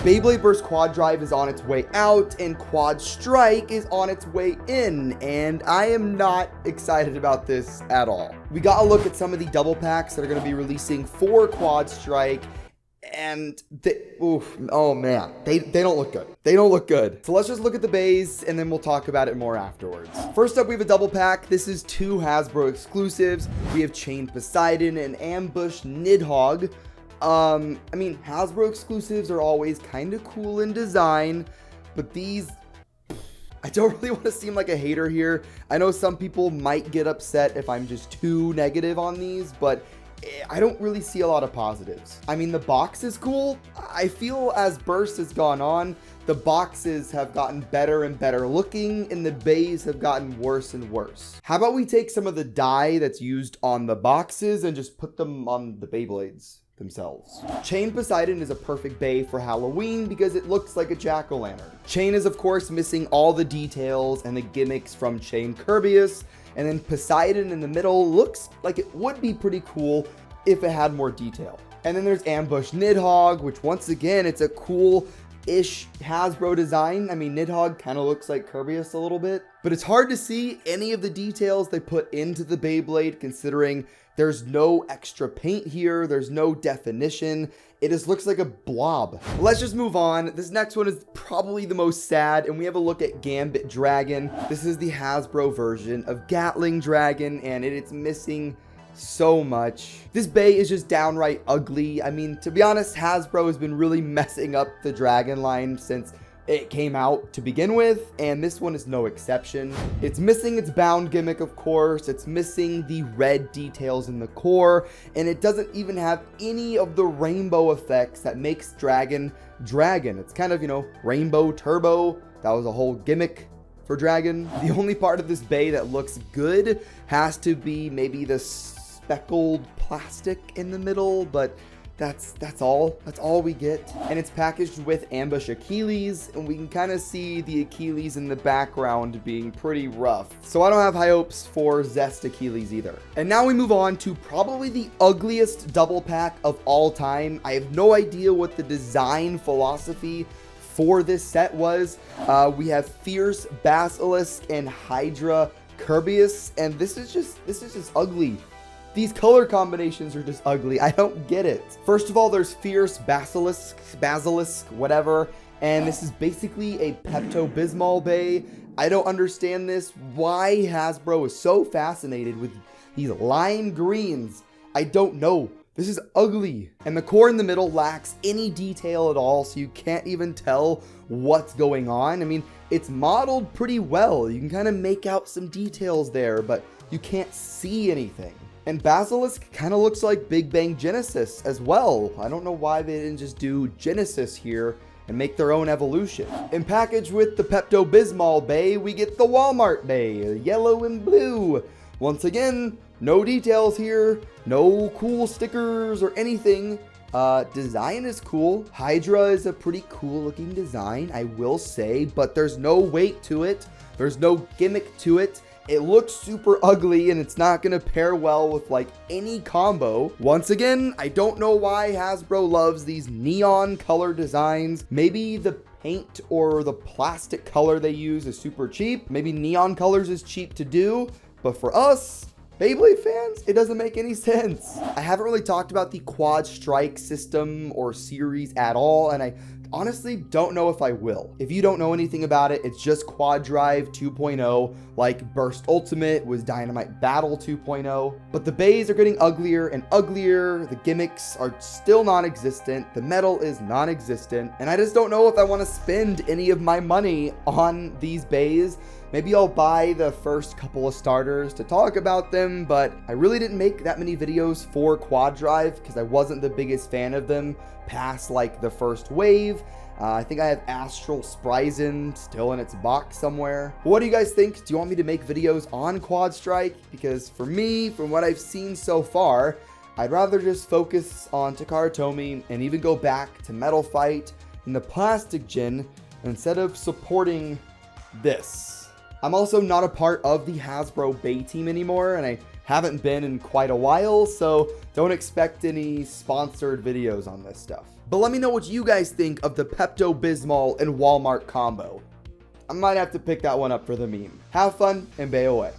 Beyblade BUrst QuadDrive is on its way out, and QuadStrike is on its way in, and I am not excited about this at all. We got a look at some of the double packs that are going to be releasing for QuadStrike, and oh man, they don't look good. They don't look good. So let's just look at the BEYS, and then we'll talk about it more afterwards. First up, we have a double pack. This is 2 Hasbro exclusives. We have Chain Poseidon and Ambush Nidhogg. I mean, Hasbro exclusives are always kind of cool in design, but these, I don't really want to seem like a hater here. I know some people might get upset if I'm just too negative on these, but I don't really see a lot of positives. I mean, the box is cool. I feel as Burst has gone on, the boxes have gotten better and better looking, and the BEYS have gotten worse and worse. How about we take some of the dye that's used on the boxes and just put them on the Beyblades themselves. Chain Poseidon is a perfect BEY for Halloween because it looks like a jack-o'-lantern. Chain is of course missing all the details and the gimmicks from Chain Kirbyus, and then Poseidon in the middle looks like it would be pretty cool if it had more detail. And then there's Ambush Nidhogg, which once again, it's a cool-ish Hasbro design. I mean, Nidhogg kind of looks like Kirbyus a little bit, but it's hard to see any of the details they put into the Beyblade considering there's no extra paint here. There's no definition. It just looks like a blob. Let's just move on. This next one is probably the most sad, and we have a look at Gambit Dragon. This is the Hasbro version of Gatling Dragon, and it's missing so much. This BEY is just downright ugly. I mean, to be honest, Hasbro has been really messing up the Dragon line since it came out to begin with, and this one is no exception. It's missing its bound gimmick, of course. It's missing the red details in the core, and it doesn't even have any of the rainbow effects that makes Dragon Dragon. It's kind of, you know, rainbow turbo. That was a whole gimmick for Dragon. The only part of this BEY that looks good has to be maybe the speckled plastic in the middle, but that's all we get. And it's packaged with Ambush Achilles, and we can kind of see the Achilles in the background being pretty rough. So I don't have high hopes for Zest Achilles either. And now we move on to probably the ugliest double pack of all time. I have no idea what the design philosophy for this set was. We have Fierce Basilisk and Hydra Kirbyus, and this is just ugly. These color combinations are just ugly. I don't get it. First of all, there's Fierce Basilisk, whatever. And this is basically a Pepto-Bismol BEY. I don't understand this. Why Hasbro is so fascinated with these lime greens, I don't know. This is ugly. And the core in the middle lacks any detail at all, so you can't even tell what's going on. I mean, it's modeled pretty well. You can kind of make out some details there, but you can't see anything. And Basilisk kind of looks like Big Bang Genesis as well. I don't know why they didn't just do Genesis here and make their own evolution. And packaged with the Pepto-Bismol BEY, we get the Walmart BEY, yellow and blue. Once again, no details here, no cool stickers or anything. Design is cool. Hydra is a pretty cool looking design, I will say, but there's no weight to it. There's no gimmick to it. It looks super ugly, and it's not going to pair well with like any combo. Once again, I don't know why Hasbro loves these neon color designs. Maybe the paint or the plastic color they use is super cheap. Maybe neon colors is cheap to do, but for us Beyblade fans, it doesn't make any sense. I haven't really talked about the QuadStrike system or series at all, and I honestly don't know if I will. If you don't know anything about it, it's just QuadDrive 2.0, like Burst Ultimate was Dynamite Battle 2.0. But the BEYS are getting uglier and uglier, the gimmicks are still non-existent, the metal is non-existent, and I just don't know if I want to spend any of my money on these BEYS. Maybe I'll buy the first couple of starters to talk about them, but I really didn't make that many videos for QuadDrive because I wasn't the biggest fan of them past like the first wave. I think I have Astral Spryzen still in its box somewhere. What do you guys think? Do you want me to make videos on QuadStrike? Because for me, from what I've seen so far, I'd rather just focus on Takara Tomy and even go back to Metal Fight in the plastic gen instead of supporting this. I'm also not a part of the Hasbro BEY team anymore, and I haven't been in quite a while, so don't expect any sponsored videos on this stuff. But let me know what you guys think of the Pepto-Bismol and Walmart combo. I might have to pick that one up for the meme. Have fun and bay away.